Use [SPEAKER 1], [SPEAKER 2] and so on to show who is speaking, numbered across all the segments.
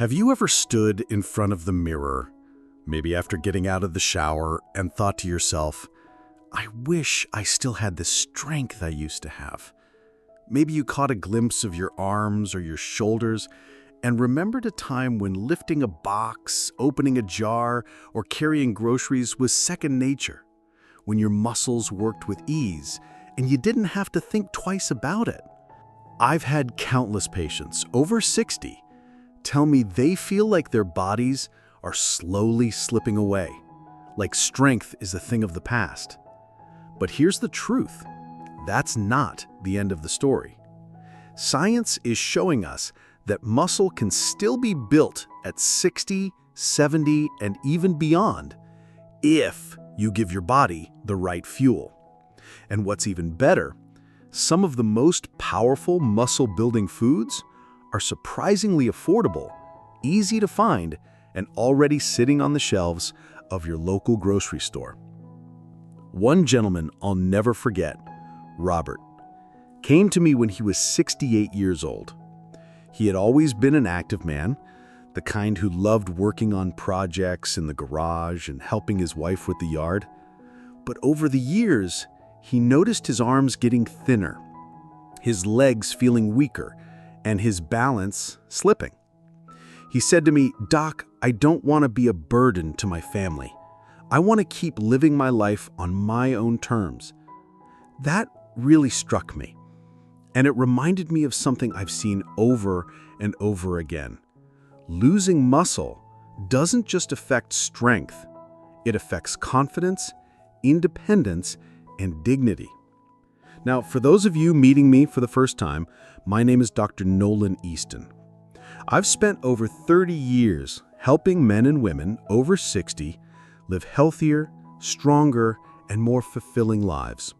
[SPEAKER 1] Have you ever stood in front of the mirror, maybe after getting out of the shower, and thought to yourself, I wish I still had the strength I used to have? Maybe you caught a glimpse of your arms or your shoulders and remembered a time when lifting a box, opening a jar, or carrying groceries was second nature, when your muscles worked with ease and you didn't have to think twice about it. I've had countless patients, over 60, tell me they feel like their bodies are slowly slipping away, like strength is a thing of the past. But here's the truth. That's not the end of the story. Science is showing us that muscle can still be built at 60, 70, and even beyond if you give your body the right fuel. And what's even better, some of the most powerful muscle-building foods are surprisingly affordable, easy to find, and already sitting on the shelves of your local grocery store. One gentleman I'll never forget, Robert, came to me when he was 68 years old. He had always been an active man, the kind who loved working on projects in the garage and helping his wife with the yard. But over the years, he noticed his arms getting thinner, his legs feeling weaker, and his balance slipping. He said to me, "Doc, I don't want to be a burden to my family. I want to keep living my life on my own terms." That really struck me, and it reminded me of something I've seen over and over again. Losing muscle doesn't just affect strength, it affects confidence, independence, and dignity. Now, for those of you meeting me for the first time, my name is Dr. Nolan Easton. I've spent over 30 years helping men and women over 60 live healthier, stronger, and more fulfilling lives.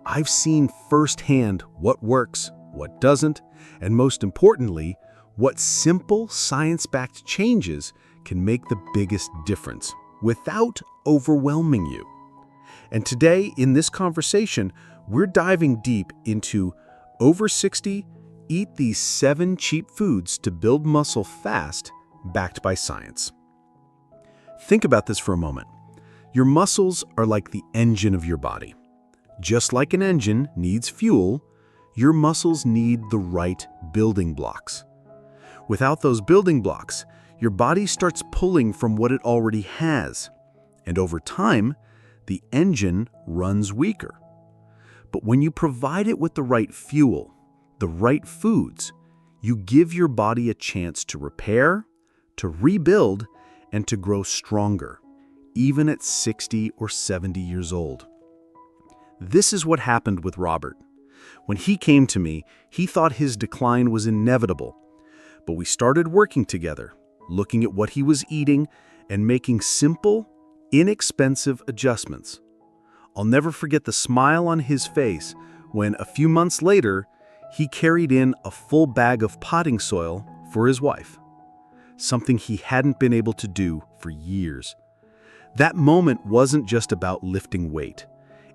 [SPEAKER 1] I've seen firsthand what works, what doesn't, and most importantly, what simple science-backed changes can make the biggest difference without overwhelming you. And today, in this conversation, we're diving deep into over 60, eat these 7 cheap foods to build muscle fast, backed by science. Think about this for a moment. Your muscles are like the engine of your body. Just like an engine needs fuel, your muscles need the right building blocks. Without those building blocks, your body starts pulling from what it already has, and over time, the engine runs weaker. But when you provide it with the right fuel, the right foods, you give your body a chance to repair, to rebuild, and to grow stronger, even at 60 or 70 years old. This is what happened with Robert. When he came to me, he thought his decline was inevitable. But we started working together, looking at what he was eating and making simple, inexpensive adjustments. I'll never forget the smile on his face when, a few months later, he carried in a full bag of potting soil for his wife, something he hadn't been able to do for years. That moment wasn't just about lifting weight.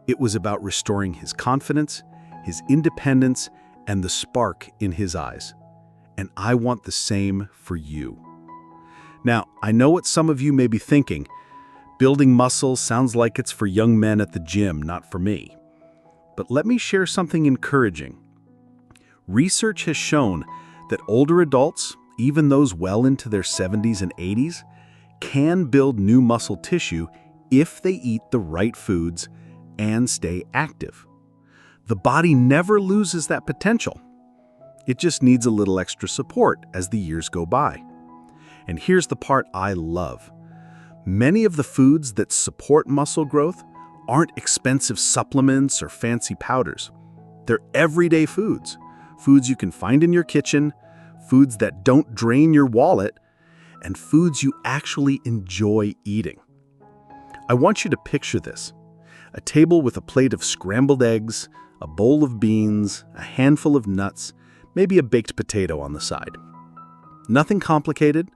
[SPEAKER 1] It was about restoring his confidence, his independence, and the spark in his eyes. And I want the same for you. Now, I know what some of you may be thinking. Building muscle sounds like it's for young men at the gym, not for me. But let me share something encouraging. Research has shown that older adults, even those well into their 70s and 80s, can build new muscle tissue if they eat the right foods and stay active. The body never loses that potential. It just needs a little extra support as the years go by. And here's the part I love. Many of the foods that support muscle growth aren't expensive supplements or fancy powders. They're everyday foods, foods you can find in your kitchen, foods that don't drain your wallet, and foods you actually enjoy eating. I want you to picture this: a table with a plate of scrambled eggs, a bowl of beans, a handful of nuts, maybe a baked potato on the side. Nothing complicated,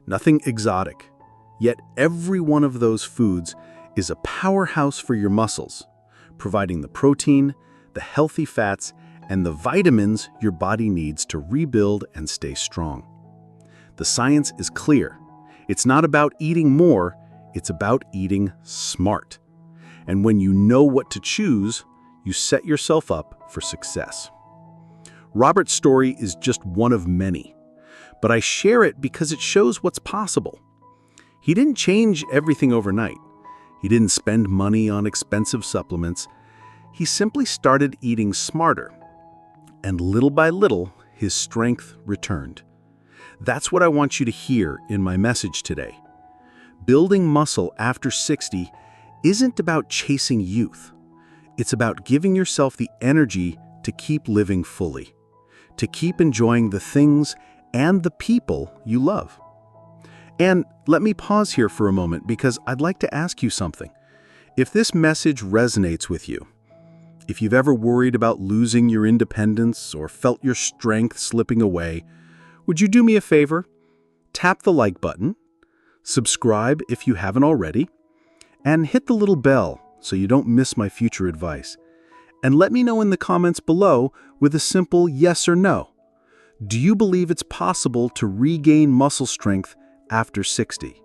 [SPEAKER 1] nothing exotic. Yet every one of those foods is a powerhouse for your muscles, providing the protein, the healthy fats, and the vitamins your body needs to rebuild and stay strong. The science is clear. It's not about eating more, it's about eating smart. And when you know what to choose, you set yourself up for success. Robert's story is just one of many, but I share it because it shows what's possible. He didn't change everything overnight. He didn't spend money on expensive supplements. He simply started eating smarter. And little by little, his strength returned. That's what I want you to hear in my message today. Building muscle after 60 isn't about chasing youth. It's about giving yourself the energy to keep living fully, to keep enjoying the things and the people you love. And let me pause here for a moment because I'd like to ask you something. If this message resonates with you, if you've ever worried about losing your independence or felt your strength slipping away, would you do me a favor? Tap the like button, subscribe if you haven't already, and hit the little bell so you don't miss my future advice. And let me know in the comments below with a simple yes or no. Do you believe it's possible to regain muscle strength after 60?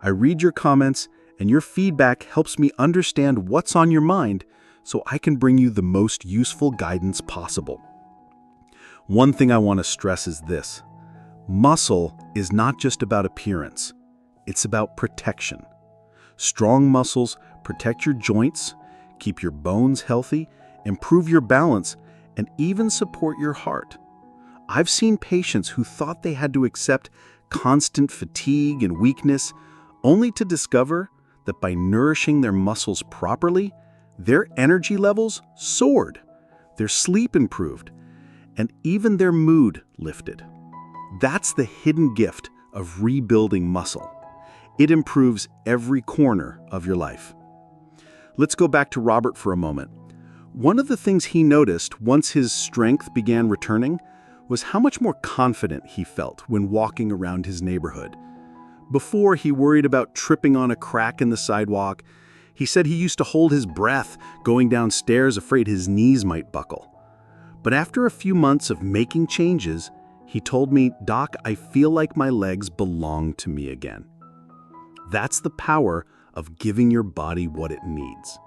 [SPEAKER 1] I read your comments, and your feedback helps me understand what's on your mind so I can bring you the most useful guidance possible. One thing I want to stress is this. Muscle is not just about appearance. It's about protection. Strong muscles protect your joints, keep your bones healthy, improve your balance, and even support your heart. I've seen patients who thought they had to accept constant fatigue and weakness, only to discover that by nourishing their muscles properly, their energy levels soared, their sleep improved, and even their mood lifted. That's the hidden gift of rebuilding muscle. It improves every corner of your life. Let's go back to Robert for a moment. One of the things he noticed once his strength began returning was how much more confident he felt when walking around his neighborhood. Before, he worried about tripping on a crack in the sidewalk. He said he used to hold his breath going downstairs, afraid his knees might buckle. But after a few months of making changes, he told me, "Doc, I feel like my legs belong to me again." That's the power of giving your body what it needs.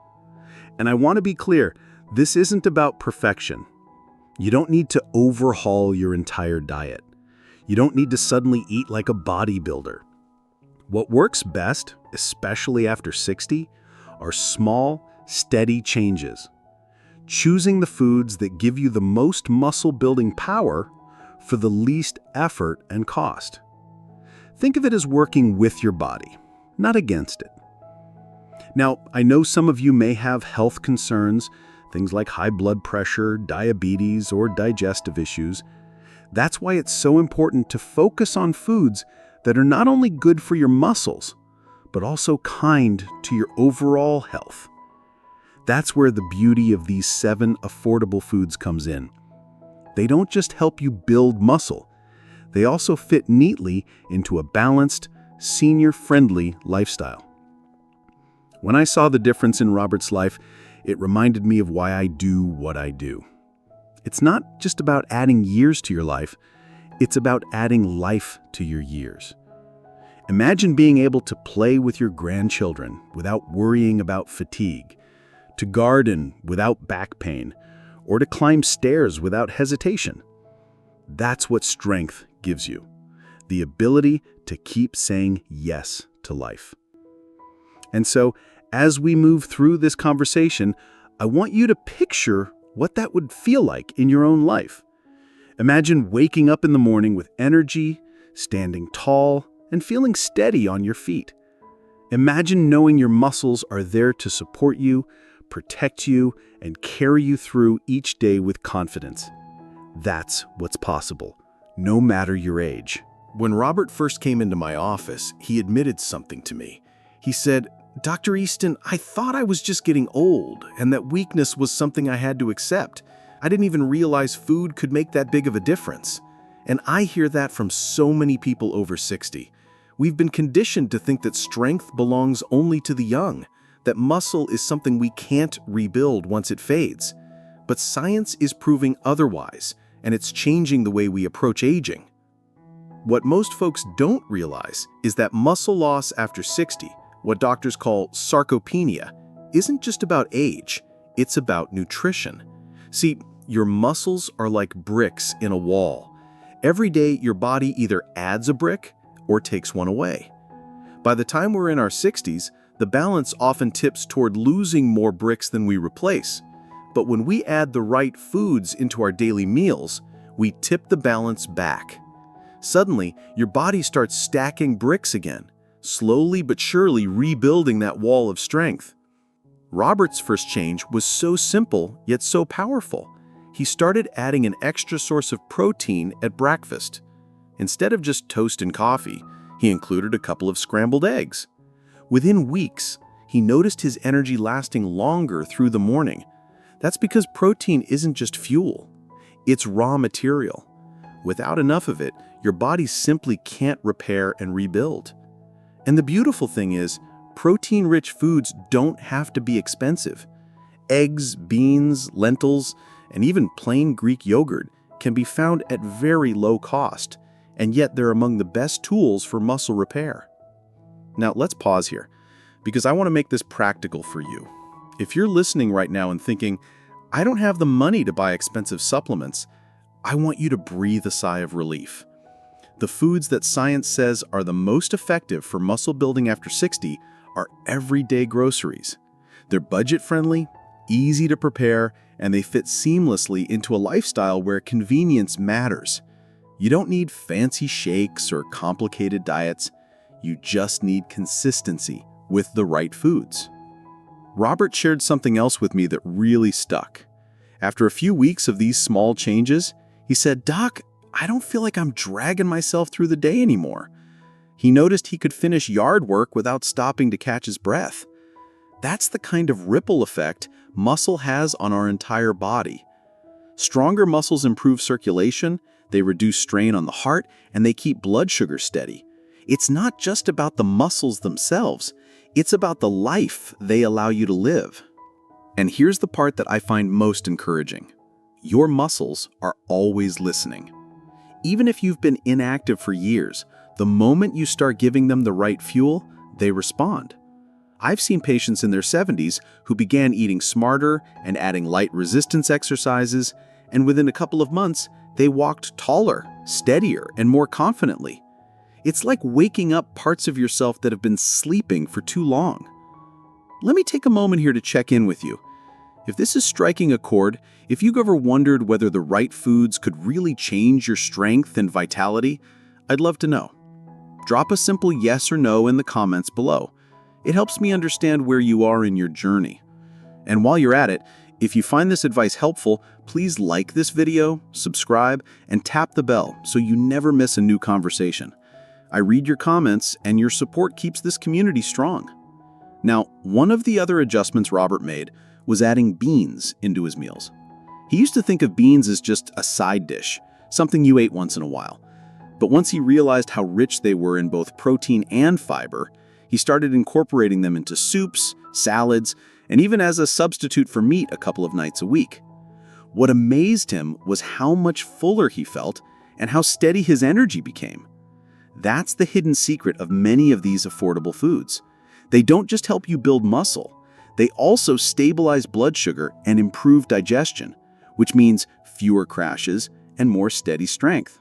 [SPEAKER 1] And I want to be clear, this isn't about perfection. You don't need to overhaul your entire diet. You don't need to suddenly eat like a bodybuilder. What works best, especially after 60, are small, steady changes. Choosing the foods that give you the most muscle-building power for the least effort and cost. Think of it as working with your body, not against it. Now, I know some of you may have health concerns, things like high blood pressure, diabetes, or digestive issues. That's why it's so important to focus on foods that are not only good for your muscles, but also kind to your overall health. That's where the beauty of these 7 affordable foods comes in. They don't just help you build muscle, they also fit neatly into a balanced, senior-friendly lifestyle. When I saw the difference in Robert's life, it reminded me of why I do what I do. It's not just about adding years to your life, it's about adding life to your years. Imagine being able to play with your grandchildren without worrying about fatigue, to garden without back pain, or to climb stairs without hesitation. That's what strength gives you, the ability to keep saying yes to life. And so, as we move through this conversation, I want you to picture what that would feel like in your own life. Imagine waking up in the morning with energy, standing tall, and feeling steady on your feet. Imagine knowing your muscles are there to support you, protect you, and carry you through each day with confidence. That's what's possible, no matter your age.
[SPEAKER 2] When Robert first came into my office, he admitted something to me. He said, "Dr. Easton, I thought I was just getting old and that weakness was something I had to accept. I didn't even realize food could make that big of a difference." And I hear that from so many people over 60. We've been conditioned to think that strength belongs only to the young, that muscle is something we can't rebuild once it fades. But science is proving otherwise, and it's changing the way we approach aging. What most folks don't realize is that muscle loss after 60, what doctors call sarcopenia, isn't just about age, it's about nutrition. See, your muscles are like bricks in a wall. Every day, your body either adds a brick or takes one away. By the time we're in our 60s, the balance often tips toward losing more bricks than we replace. But when we add the right foods into our daily meals, we tip the balance back. Suddenly, your body starts stacking bricks again, slowly but surely rebuilding that wall of strength. Robert's first change was so simple, yet so powerful. He started adding an extra source of protein at breakfast. Instead of just toast and coffee, he included a couple of scrambled eggs. Within weeks, he noticed his energy lasting longer through the morning. That's because protein isn't just fuel, it's raw material. Without enough of it, your body simply can't repair and rebuild. And the beautiful thing is, protein-rich foods don't have to be expensive. Eggs, beans, lentils, and even plain Greek yogurt can be found at very low cost, and yet they're among the best tools for muscle repair. Now, let's pause here, because I want to make this practical for you. If you're listening right now and thinking, I don't have the money to buy expensive supplements, I want you to breathe a sigh of relief. The foods that science says are the most effective for muscle building after 60 are everyday groceries. They're budget-friendly, easy to prepare, and they fit seamlessly into a lifestyle where convenience matters. You don't need fancy shakes or complicated diets. You just need consistency with the right foods. Robert shared something else with me that really stuck. After a few weeks of these small changes, he said, "Doc, I don't feel like I'm dragging myself through the day anymore." He noticed he could finish yard work without stopping to catch his breath. That's the kind of ripple effect muscle has on our entire body. Stronger muscles improve circulation, they reduce strain on the heart, and they keep blood sugar steady. It's not just about the muscles themselves, it's about the life they allow you to live. And here's the part that I find most encouraging. Your muscles are always listening. Even if you've been inactive for years, the moment you start giving them the right fuel, they respond. I've seen patients in their 70s who began eating smarter and adding light resistance exercises, and within a couple of months, they walked taller, steadier, and more confidently. It's like waking up parts of yourself that have been sleeping for too long. Let me take a moment here to check in with you. If this is striking a chord, if you've ever wondered whether the right foods could really change your strength and vitality, I'd love to know. Drop a simple yes or no in the comments below. It helps me understand where you are in your journey. And while you're at it, if you find this advice helpful, please like this video, subscribe, and tap the bell so you never miss a new conversation. I read your comments, and your support keeps this community strong. Now, one of the other adjustments Robert made was adding beans into his meals. He used to think of beans as just a side dish, something you ate once in a while. But once he realized how rich they were in both protein and fiber, he started incorporating them into soups, salads, and even as a substitute for meat a couple of nights a week. What amazed him was how much fuller he felt and how steady his energy became. That's the hidden secret of many of these affordable foods. They don't just help you build muscle, they also stabilize blood sugar and improve digestion, which means fewer crashes and more steady strength.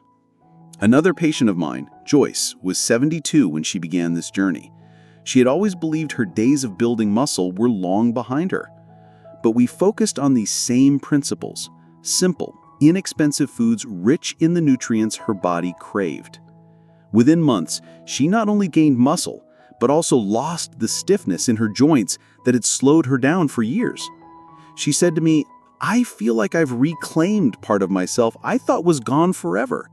[SPEAKER 2] Another patient of mine, Joyce, was 72 when she began this journey. She had always believed her days of building muscle were long behind her. But we focused on these same principles, simple, inexpensive foods rich in the nutrients her body craved. Within months, she not only gained muscle, but also lost the stiffness in her joints that had slowed her down for years. She said to me, "I feel like I've reclaimed part of myself I thought was gone forever."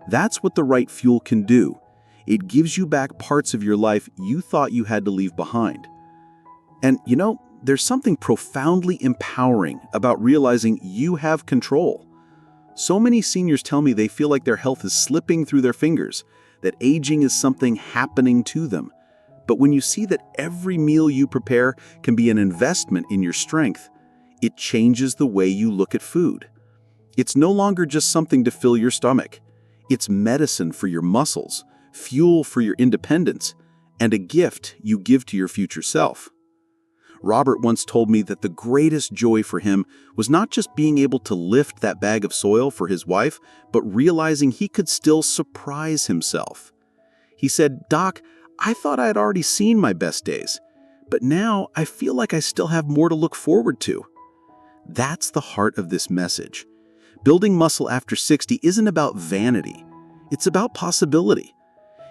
[SPEAKER 2] That's what the right fuel can do. It gives you back parts of your life you thought you had to leave behind. And you know, there's something profoundly empowering about realizing you have control. So many seniors tell me they feel like their health is slipping through their fingers, that aging is something happening to them. But when you see that every meal you prepare can be an investment in your strength, it changes the way you look at food. It's no longer just something to fill your stomach. It's medicine for your muscles, fuel for your independence, and a gift you give to your future self. Robert once told me that the greatest joy for him was not just being able to lift that bag of soil for his wife, but realizing he could still surprise himself. He said, "Doc, I thought I had already seen my best days, but now I feel like I still have more to look forward to." That's the heart of this message. Building muscle after 60 isn't about vanity. It's about possibility.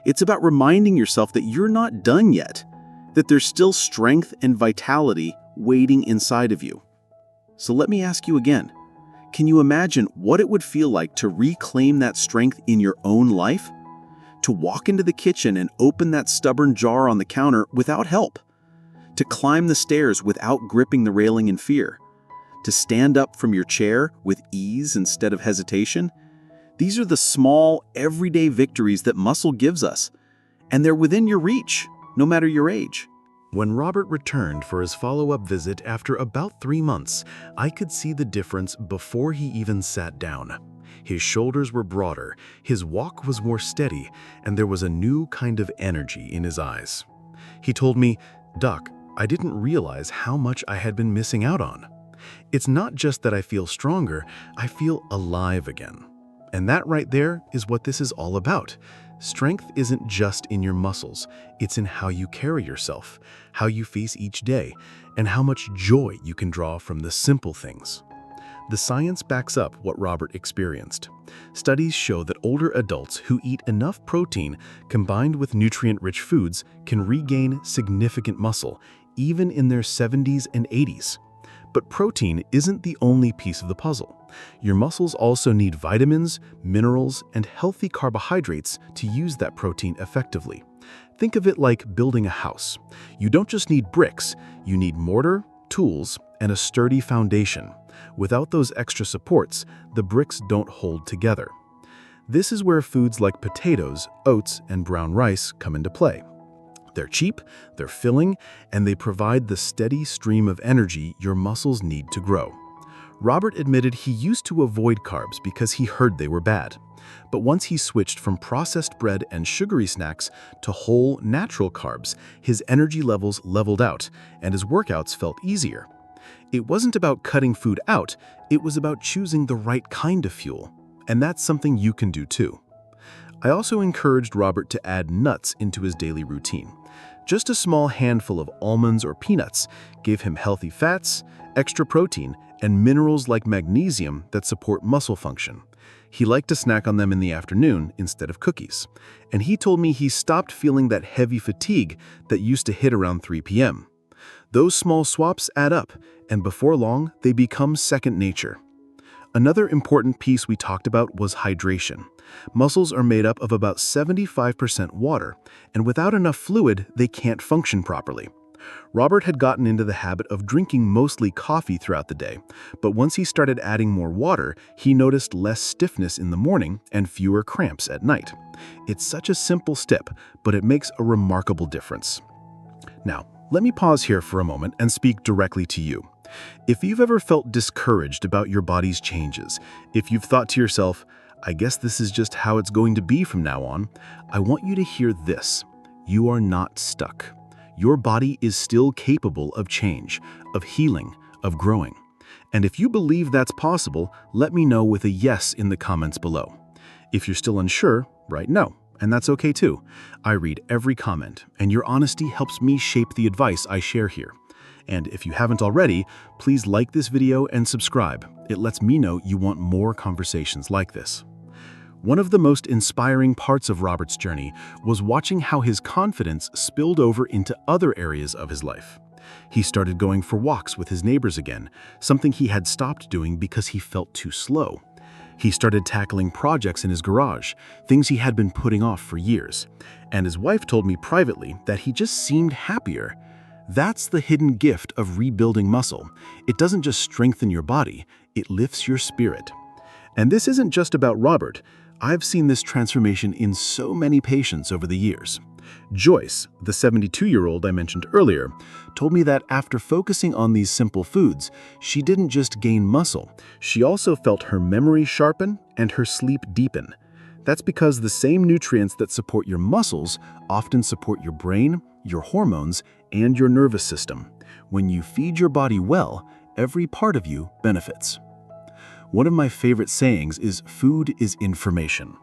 [SPEAKER 2] It's about reminding yourself that you're not done yet, that there's still strength and vitality waiting inside of you. So let me ask you again, can you imagine what it would feel like to reclaim that strength in your own life? To walk into the kitchen and open that stubborn jar on the counter without help? To climb the stairs without gripping the railing in fear? To stand up from your chair with ease instead of hesitation? These are the small, everyday victories that muscle gives us, and they're within your reach, no matter your age.
[SPEAKER 1] When Robert returned for his follow-up visit after about 3 months, I could see the difference before he even sat down. His shoulders were broader, his walk was more steady, and there was a new kind of energy in his eyes. He told me, "Doc, I didn't realize how much I had been missing out on. It's not just that I feel stronger, I feel alive again." And that right there is what this is all about. Strength isn't just in your muscles, it's in how you carry yourself, how you face each day, and how much joy you can draw from the simple things. The science backs up what Robert experienced. Studies show that older adults who eat enough protein combined with nutrient-rich foods can regain significant muscle, even in their 70s and 80s. But protein isn't the only piece of the puzzle. Your muscles also need vitamins, minerals, and healthy carbohydrates to use that protein effectively. Think of it like building a house. You don't just need bricks, you need mortar, tools, and a sturdy foundation. Without those extra supports, the bricks don't hold together. This is where foods like potatoes, oats, and brown rice come into play. They're cheap, they're filling, and they provide the steady stream of energy your muscles need to grow. Robert admitted he used to avoid carbs because he heard they were bad. But once he switched from processed bread and sugary snacks to whole, natural carbs, his energy levels leveled out, and his workouts felt easier. It wasn't about cutting food out, it was about choosing the right kind of fuel. And that's something you can do too. I also encouraged Robert to add nuts into his daily routine. Just a small handful of almonds or peanuts gave him healthy fats, extra protein, and minerals like magnesium that support muscle function. He liked to snack on them in the afternoon instead of cookies. And he told me he stopped feeling that heavy fatigue that used to hit around 3 p.m. Those small swaps add up, and before long, they become second nature. Another important piece we talked about was hydration. Muscles are made up of about 75% water, and without enough fluid, they can't function properly. Robert had gotten into the habit of drinking mostly coffee throughout the day, but once he started adding more water, he noticed less stiffness in the morning and fewer cramps at night. It's such a simple step, but it makes a remarkable difference. Now, let me pause here for a moment and speak directly to you. If you've ever felt discouraged about your body's changes, if you've thought to yourself, "I guess this is just how it's going to be from now on," I want you to hear this. You are not stuck. Your body is still capable of change, of healing, of growing. And if you believe that's possible, let me know with a yes in the comments below. If you're still unsure, write no, and that's okay too. I read every comment, and your honesty helps me shape the advice I share here. And if you haven't already, please like this video and subscribe. It lets me know you want more conversations like this. One of the most inspiring parts of Robert's journey was watching how his confidence spilled over into other areas of his life. He started going for walks with his neighbors again, something he had stopped doing because he felt too slow. He started tackling projects in his garage, things he had been putting off for years. And his wife told me privately that he just seemed happier. That's the hidden gift of rebuilding muscle. It doesn't just strengthen your body, it lifts your spirit. And this isn't just about Robert. I've seen this transformation in so many patients over the years. Joyce, the 72-year-old I mentioned earlier, told me that after focusing on these simple foods, she didn't just gain muscle, she also felt her memory sharpen and her sleep deepen.
[SPEAKER 2] That's because the same nutrients that support your muscles often support your brain, your hormones, and your nervous system. When you feed your body well, every part of you benefits. One of my favorite sayings is food is information.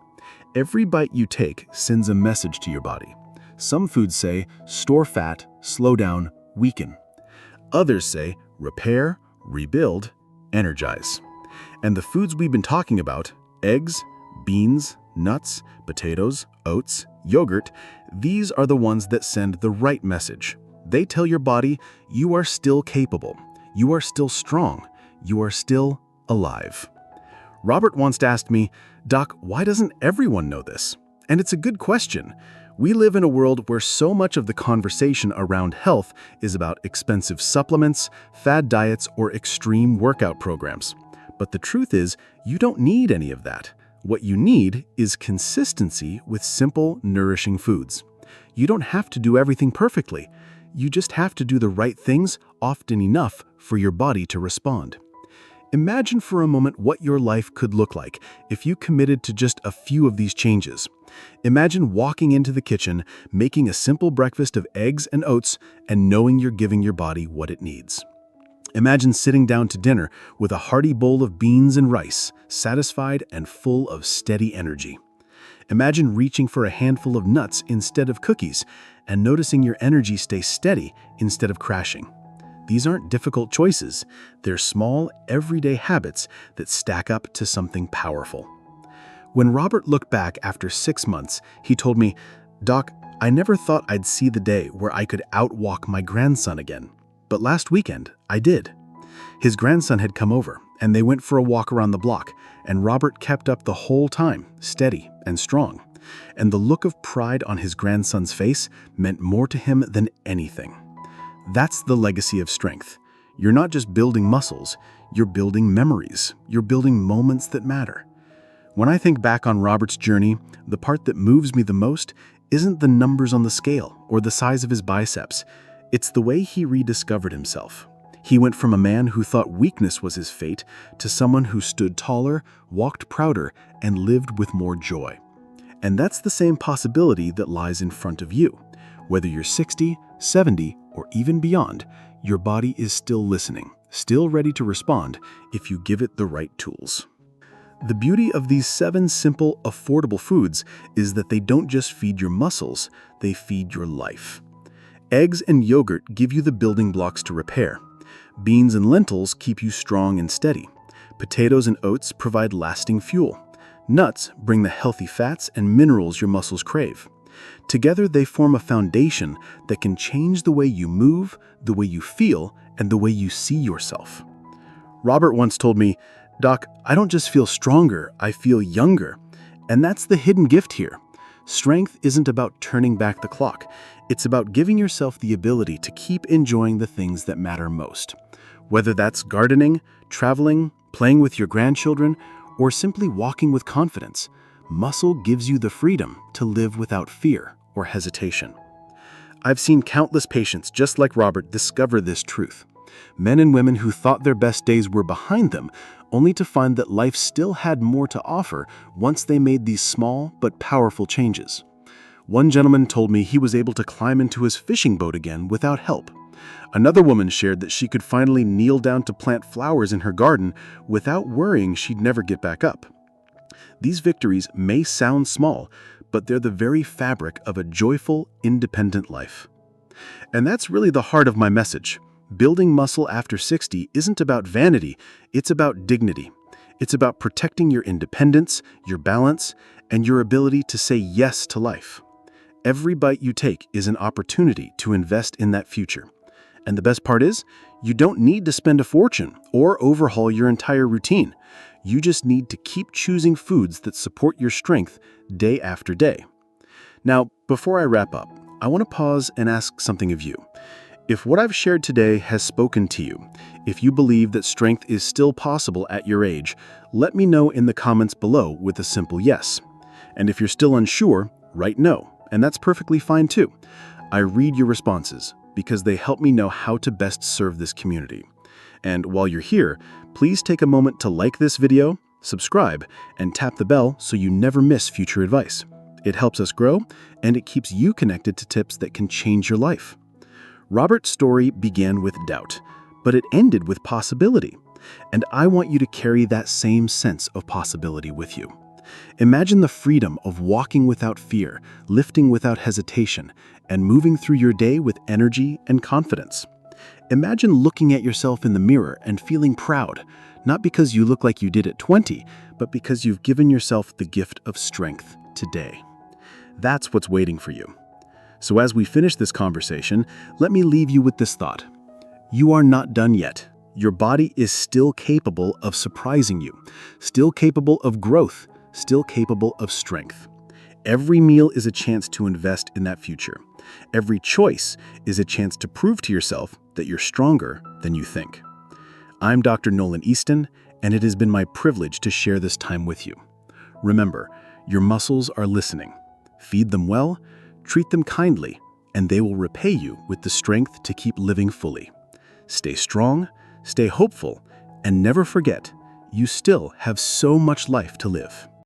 [SPEAKER 2] Every bite you take sends a message to your body. Some foods say store fat, slow down, weaken. Others say repair, rebuild, energize. And the foods we've been talking about, eggs, beans, nuts, potatoes, oats, yogurt, these are the ones that send the right message. They tell your body you are still capable, you are still strong, you are still alive. Robert once asked me, "Doc, why doesn't everyone know this?" And it's a good question. We live in a world where so much of the conversation around health is about expensive supplements, fad diets, or extreme workout programs. But the truth is, you don't need any of that. What you need is consistency with simple, nourishing foods. You don't have to do everything perfectly. You just have to do the right things often enough for your body to respond. Imagine for a moment what your life could look like if you committed to just a few of these changes. Imagine walking into the kitchen, making a simple breakfast of eggs and oats, and knowing you're giving your body what it needs. Imagine sitting down to dinner with a hearty bowl of beans and rice, satisfied and full of steady energy. Imagine reaching for a handful of nuts instead of cookies, and noticing your energy stay steady instead of crashing. These aren't difficult choices. They're small, everyday habits that stack up to something powerful. When Robert looked back after 6 months, he told me, "Doc, I never thought I'd see the day where I could outwalk my grandson again. But last weekend, I did." His grandson had come over, and they went for a walk around the block, and Robert kept up the whole time, steady and strong. And the look of pride on his grandson's face meant more to him than anything. That's the legacy of strength. You're not just building muscles, you're building memories. You're building moments that matter. When I think back on Robert's journey, the part that moves me the most isn't the numbers on the scale or the size of his biceps. It's the way he rediscovered himself. He went from a man who thought weakness was his fate to someone who stood taller, walked prouder, and lived with more joy. And that's the same possibility that lies in front of you. Whether you're 60, 70, or even beyond, your body is still listening, still ready to respond if you give it the right tools. The beauty of these 7 simple, affordable foods is that they don't just feed your muscles, they feed your life. Eggs and yogurt give you the building blocks to repair. Beans and lentils keep you strong and steady. Potatoes and oats provide lasting fuel. Nuts bring the healthy fats and minerals your muscles crave. Together, they form a foundation that can change the way you move, the way you feel, and the way you see yourself. Robert once told me, "Doc, I don't just feel stronger, I feel younger." And that's the hidden gift here. Strength isn't about turning back the clock. It's about giving yourself the ability to keep enjoying the things that matter most. Whether that's gardening, traveling, playing with your grandchildren, or simply walking with confidence, muscle gives you the freedom to live without fear or hesitation. I've seen countless patients just like Robert discover this truth. Men and women who thought their best days were behind them, only to find that life still had more to offer once they made these small but powerful changes. One gentleman told me he was able to climb into his fishing boat again without help. Another woman shared that she could finally kneel down to plant flowers in her garden without worrying she'd never get back up. These victories may sound small, but they're the very fabric of a joyful, independent life. And that's really the heart of my message. Building muscle after 60 isn't about vanity, it's about dignity. It's about protecting your independence, your balance, and your ability to say yes to life. Every bite you take is an opportunity to invest in that future. And the best part is, you don't need to spend a fortune or overhaul your entire routine. You just need to keep choosing foods that support your strength day after day. Now, before I wrap up, I want to pause and ask something of you. If what I've shared today has spoken to you, if you believe that strength is still possible at your age, let me know in the comments below with a simple yes. And if you're still unsure, write no, and that's perfectly fine too. I read your responses because they help me know how to best serve this community. And while you're here, please take a moment to like this video, Subscribe and tap the bell so you never miss future advice. It helps us grow, and it keeps you connected to tips that can change your life. Robert's story began with doubt, but it ended with possibility. And I want you to carry that same sense of possibility with you. Imagine the freedom of walking without fear, lifting without hesitation, and moving through your day with energy and confidence. Imagine looking at yourself in the mirror and feeling proud, not because you look like you did at 20, but because you've given yourself the gift of strength today. That's what's waiting for you. So as we finish this conversation, let me leave you with this thought. You are not done yet. Your body is still capable of surprising you, still capable of growth, still capable of strength. Every meal is a chance to invest in that future. Every choice is a chance to prove to yourself that you're stronger than you think. I'm Dr. Nolan Easton, and it has been my privilege to share this time with you. Remember, your muscles are listening. Feed them well, treat them kindly, and they will repay you with the strength to keep living fully. Stay strong, stay hopeful, and never forget, you still have so much life to live.